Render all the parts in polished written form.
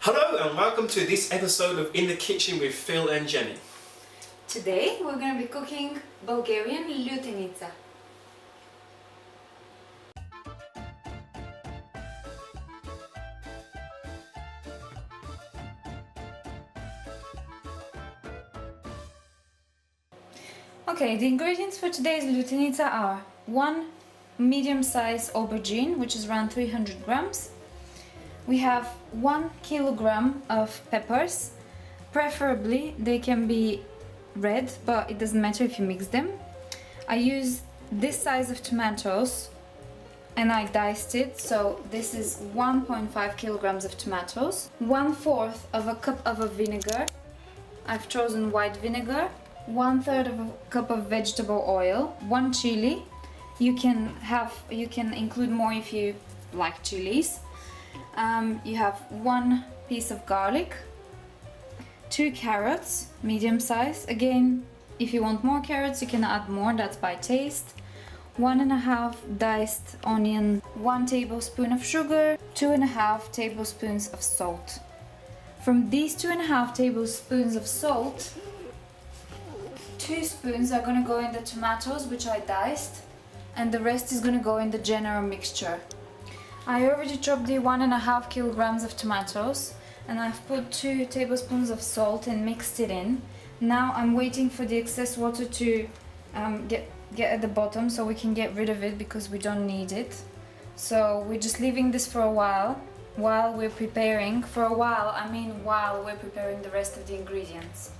Hello and welcome to this episode of In the Kitchen with Phil and Jenny. Today we're going to be cooking Bulgarian Lutenitsa. Okay, the ingredients for today's Lutenitsa are 1 medium-sized aubergine, which is around 300 grams. We have 1 kilogram of peppers. Preferably they can be red, but it doesn't matter if you mix them. I used this size of tomatoes and I diced it, so this is 1.5 kilograms of tomatoes. 1/4 of a cup of a vinegar. I've chosen white vinegar. 1/3 of a cup of vegetable oil. 1 chili. You can include more if you like chilies. You have 1 piece of garlic, 2 carrots, medium size. Again, if you want more carrots, you can add more, that's by taste. 1.5 diced onion, 1 tablespoon of sugar, 2.5 tablespoons of salt. From these 2.5 tablespoons of salt, 2 spoons are going to go in the tomatoes, which I diced, and the rest is going to go in the general mixture. I already chopped the 1.5 kilograms of tomatoes and I've put 2 tablespoons of salt and mixed it in. Now I'm waiting for the excess water to get at the bottom so we can get rid of it because we don't need it. So we're just leaving this for a while we're preparing. For a while, I mean while we're preparing the rest of the ingredients.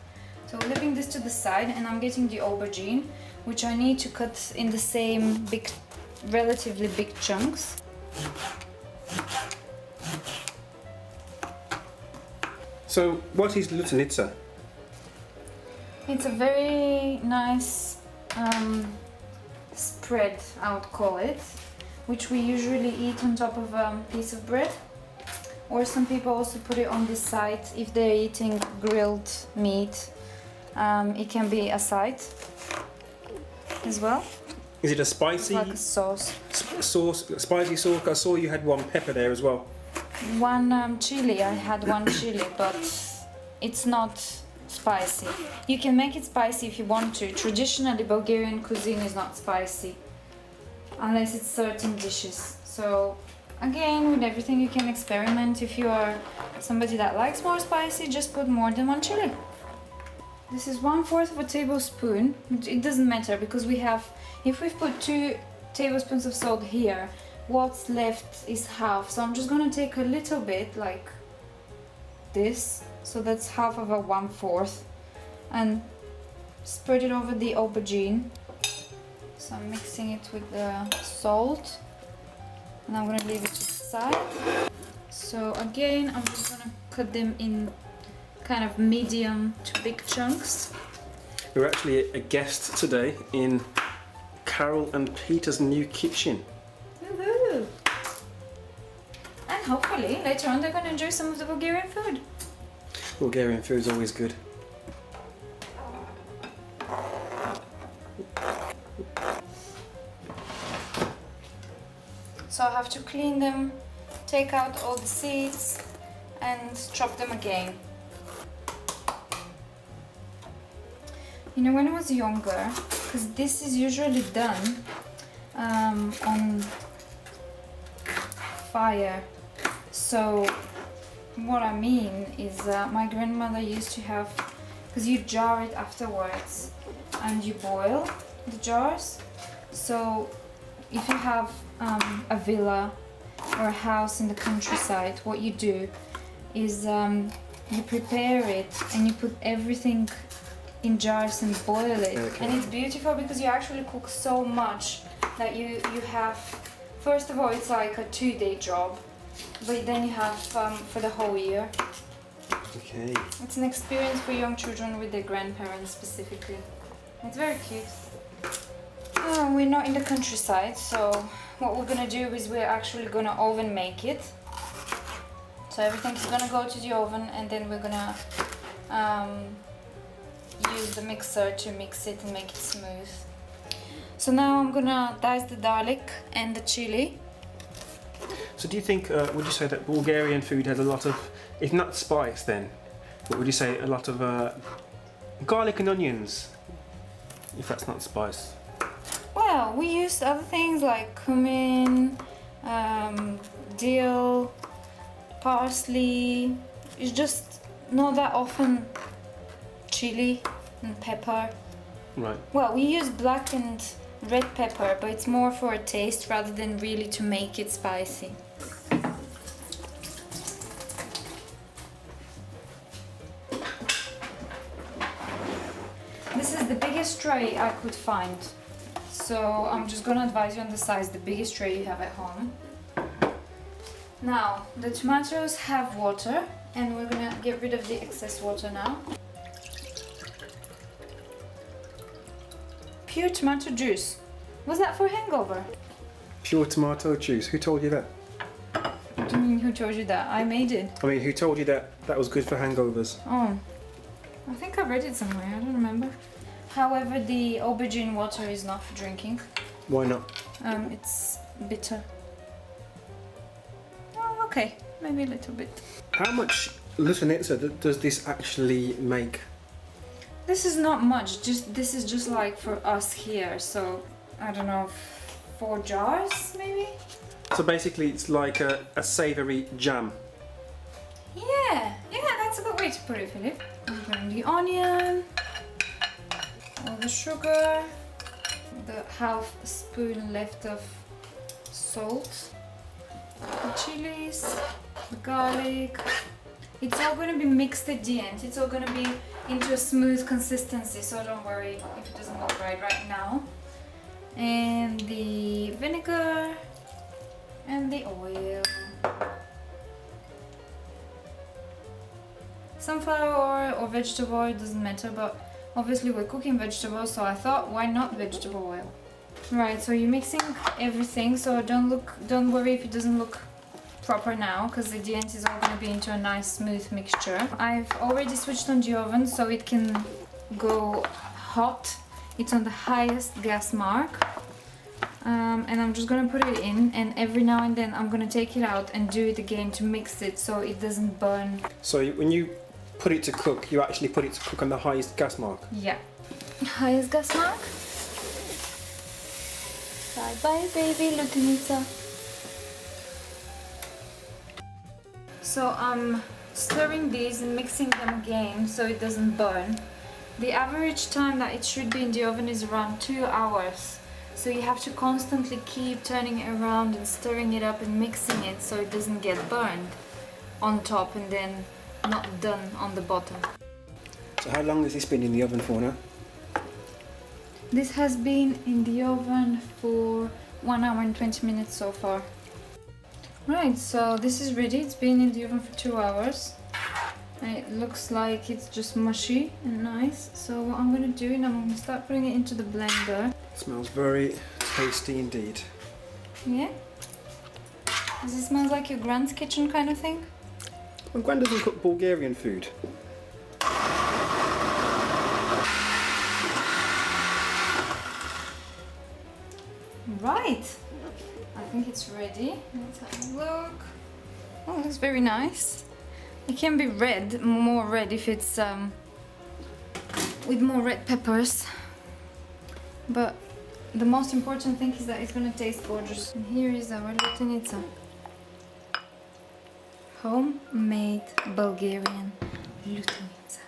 So we're leaving this to the side and I'm getting the aubergine, which I need to cut in the same relatively big chunks. So what is Lutenitsa? It's a very nice spread, I would call it, which we usually eat on top of a piece of bread, or some people also put it on this side if they're eating grilled meat. It can be a side as well. Is it a spicy Like a sauce. Spicy sauce? I saw you had 1 pepper there as well. 1 chili. I had 1 chili, but it's not spicy. You can make it spicy if you want to. Traditionally, Bulgarian cuisine is not spicy unless it's certain dishes. So again, with everything you can experiment. If you are somebody that likes more spicy, just put more than 1 chili. This is 1/4 of a tablespoon. It doesn't matter because if we've put 2 tablespoons of salt here, what's left is half. So I'm just gonna take a little bit like this. So that's half of a 1/4 and spread it over the aubergine. So I'm mixing it with the salt and I'm gonna leave it to the side. So again, I'm just gonna cut them in kind of medium to big chunks. We're actually a guest today in Carol and Peter's new kitchen. Woohoo! And hopefully later on they're going to enjoy some of the Bulgarian food. Bulgarian food's always good. So I have to clean them, take out all the seeds and chop them again. You know, when I was younger, because this is usually done on fire, so what I mean is my grandmother used to have, because you jar it afterwards and you boil the jars. So if you have a villa or a house in the countryside, what you do is you prepare it and you put everything in jars and boil it. Okay. And it's beautiful because you actually cook so much that you have, first of all, it's like a 2-day job, but then you have for the whole year. Okay. It's an experience for young children with their grandparents specifically. It's very cute. We're not in the countryside, so what we're gonna do is we're actually gonna oven make it. So everything is gonna go to the oven and then we're gonna use the mixer to mix it and make it smooth. So now I'm gonna dice the garlic and the chili. So do you think, would you say that Bulgarian food has a lot of If not spice, then what would you say? A lot of garlic and onions. If that's not spice. Well, we used other things like cumin, dill, parsley. It's just not that often chili and pepper. Right. Well, we use black and red pepper, but it's more for a taste rather than really to make it spicy. This is the biggest tray I could find, so I'm just gonna advise you on the size, the biggest tray you have at home. Now, the tomatoes have water, and we're gonna get rid of the excess water now. Pure tomato juice. Was that for hangover? Pure tomato juice. Who told you that? What do you mean, who told you that? I made it. I mean, who told you that that was good for hangovers? Oh, I think I read it somewhere, I don't remember. However, the aubergine water is not for drinking. Why not? It's bitter. Oh, okay, maybe a little bit. How much Lutenitsa does this actually make? This is not much, this is just like for us here, so I don't know, 4 jars maybe? So basically it's like a savoury jam. Yeah, that's a good way to put it, Philip. I'm putting the onion, all the sugar, the half spoon left of salt, the chilies, the garlic. It's all going to be mixed at the end. It's all going to be into a smooth consistency, so don't worry if it doesn't look right now. And the vinegar and the oil. Sunflower oil or vegetable oil, doesn't matter, but obviously we're cooking vegetables, so I thought, why not vegetable oil? Right, so you're mixing everything, so don't worry if it doesn't look proper now, because at the end is all going to be into a nice smooth mixture. I've already switched on the oven so it can go hot. It's on the highest gas mark. And I'm just going to put it in, and every now and then I'm going to take it out and do it again to mix it so it doesn't burn. So when you put it to cook, you actually put it to cook on the highest gas mark? Yeah. Highest gas mark. Bye bye baby Lutenitsa. So I'm stirring these and mixing them again so it doesn't burn. The average time that it should be in the oven is around 2 hours. So you have to constantly keep turning it around and stirring it up and mixing it so it doesn't get burned on top and then not done on the bottom. So how long has this been in the oven for now? This has been in the oven for 1 hour and 20 minutes so far. Right, so this is ready. It's been in the oven for 2 hours. And it looks like it's just mushy and nice. So what I'm going to do is I'm going to start putting it into the blender. Smells very tasty indeed. Yeah? Does it smell like your grand's kitchen kind of thing? My Gran doesn't cook Bulgarian food. Right, I think it's ready. Let's have a look. Oh, it looks very nice. It can be red, more red if it's with more red peppers. But the most important thing is that it's gonna taste gorgeous. And here is our Lutenitsa. Homemade Bulgarian Lutenitsa.